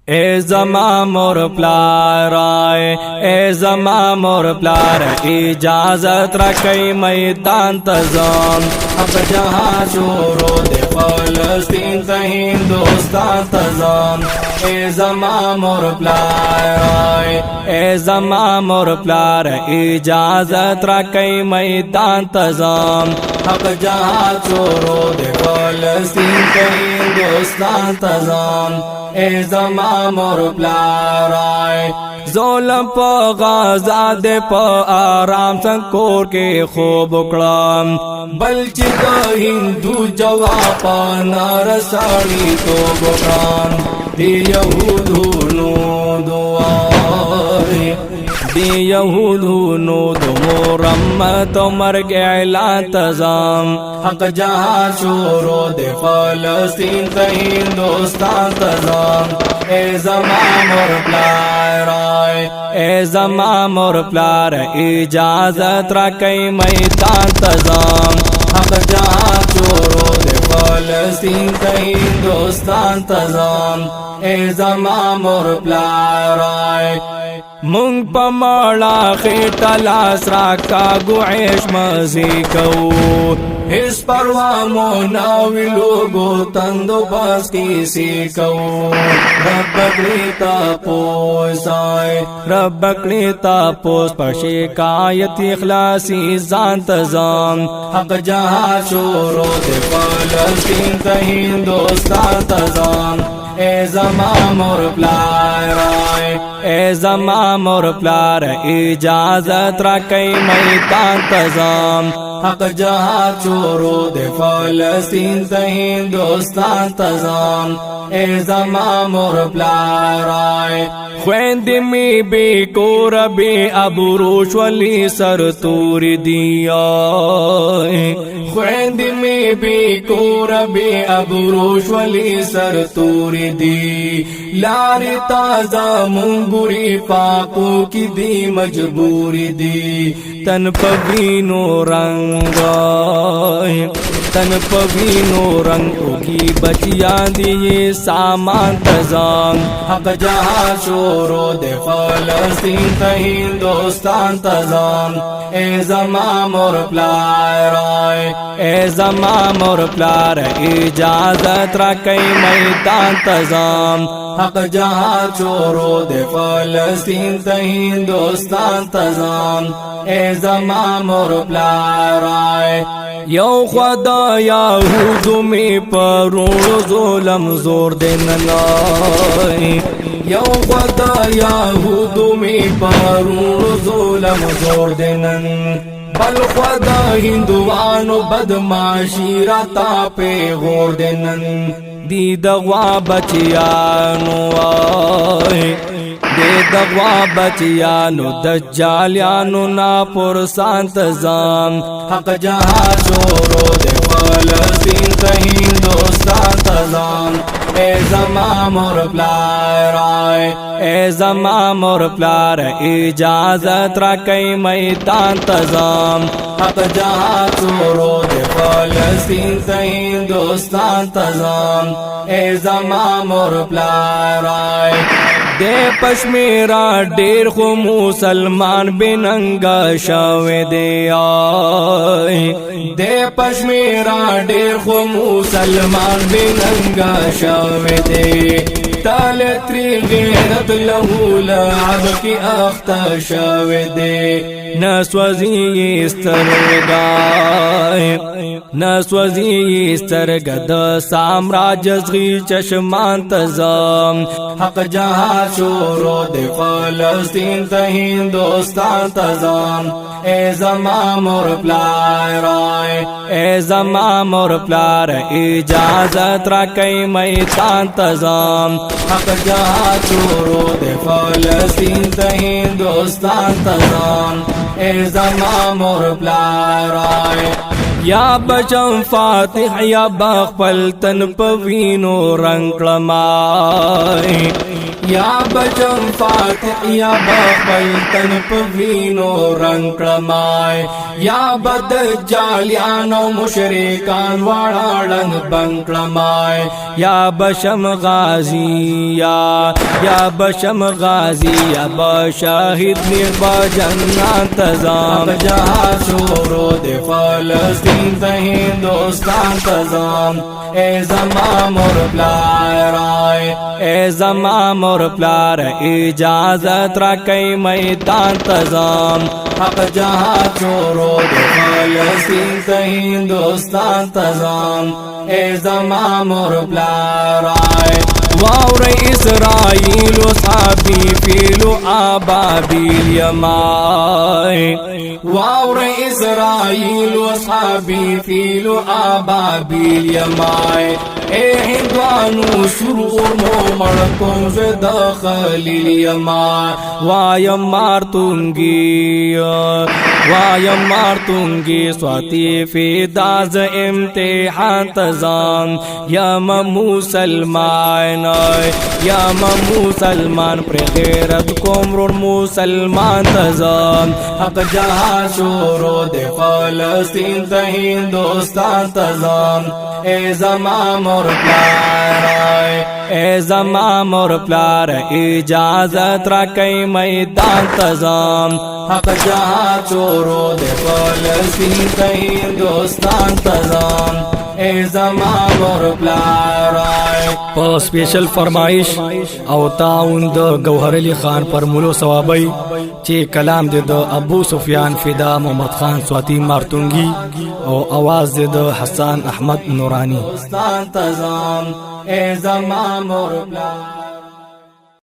اے زما مور پلارائے اے زما مور پلار اجازت رکھئی میدان تزام حق جہاں شورو دے فلسطین تا ہندوستان تزام اے زما مور پلارائے اے زما مور پلار اجازت رکھئی میدان تزام حق جہاں شورو دے فلسطین تا ہندوستان تزام اے زما مور پلارائے ظلم پا غازہ دے پا آرام سنکور کے خوب اکڑام بلچی دا ہندو جوابا نارساڑی تو بکرام دی یہودو نو دعائی دی یہودو نو دو مرمت و مرگ اعلان تزام حق جہاں شورو دے فلسطین تا ہندوستان تزام اے زما مور پلارائے اے زما مور پلار اجازت رکھئی میدان تزام حق جہاں شورو دے فلسطین تا ہندوستان تزام اے زما مور پلارائے مونگ پا مالا خیٹا لاس راکا گوعیش مزی کو اس پروا موناوی لوگو تندو باس کسی کو رب اکڑیتا پوس آئے رب اکڑیتا پوس پر شکایت اخلاصی زان تزام حق جہاں شورو دے فلسطین تا ہندوستان تزام اے زما مور پلارائے اے زما مور پلار اجازت رکھئی میدان تزام حق جہاں شورو دے فلسطین تا ہندوستان تزام اے زما مور پلارائے خویند می بی کور بی ابروش ولی سر توری دیا خویند می بی کور بی ابروش ولی سر توری دی لاری تازہ منگوری پاکو کی دی مجبوری دی تن پوینو رنگ تن پوینو رنگو کی بچیاں دی سامان تزام حق جہاں شورو دے فلسطین تا ہندوستان تزام اے زما مور پلارائے اے زما مور پلار اجازت رکھئی میدان تزام حق جہاں شورو دے فلسطین تا ہندوستان تزام اے زما مور پلارائے یو خدا یہودو میں پرون ظلم زور دیننائی یو خدا یہودو میں پرون ظلم زور دینن بل خدا ہندوانو بدماشی راتا پہ غور دینن دی دغوا بچیانو آئے دے دغوا بچیانو دجالیانو نا پرسان تزام حق جہاں شورو دے فلسطین تا ہندوستان تزام اے زما مور پلارائے اے زما مور پلار اجازت رکھئی میدان تزام حق جہاں شورو دے فلسطین تا ہندوستان تزام اے زما مور پلارائے دے پشمیرا ڈیر خو مسلمان بننگا شاوے دے آئے دے پشمیرا ڈیر خو مسلمان بننگا شاوے دے تال تری غیرت لہو لعب کی اختا شاوے دے نسوزی استرگائے نسوزی استرگد سامراج زغی چشمان تزام حق جہاں شورو دے فلسطین تا ہندوستان تزام اے زما مور پلارائے اے زما مور پلار اجازت رکھئی میدان تزام حق جہاں شورو دے فلسطین تا ہندوستان تزام اے زما مور پلارائے یا بچم فاتح یا بخپل تن پوینو رنگ کلمائی یا بجم فاتح یا بخبل تن پوینو رنگ کلمائے یا بدجالیانو مشرکان وڑا رنگ بنگ کلمائے یا بشم غازی یا بشم غازی یا بشاہد نربا جنات تزام جہاں شورو دے فلسطین تا ہندوستان تزام اے زمان مور پلار آئے اے زمان مور پلار اجازت رکھئی میدان تزام حق جہاں شورو دے فلسطین تا ہندوستان تزام اے زمان مور پلار آئے واور اسرائیل و صحابی فیلو آبابیل یمائے واور اسرائیل و صحابی فیلو آبابیل یمائے اے ہندوانو شرور مو مڑکم زد خلیل یمائے وایم مارتونگی سواتی فی داز امتحان تزام یم مسلمان یم مسلمان پر غیرت کمرون مسلمان تزام حق جہاں شورو دے فلسطین تا ہندوستان تزام اے زمان مور پلار اے زمان مور پلار اجازت رکھئی میدان تزام حق جہاں شورو دے فلسطین تا ہندوستان تزام اے زمان مور پلار په سپیشل فرمایش او تعاون د گوهر علی خان پر مولو ثوابی چې کلام د ابو سفیان فدا محمد خان سواتی مارتونگی او आवाज د حسن احمد نورانی تزام اے زمان مور پلار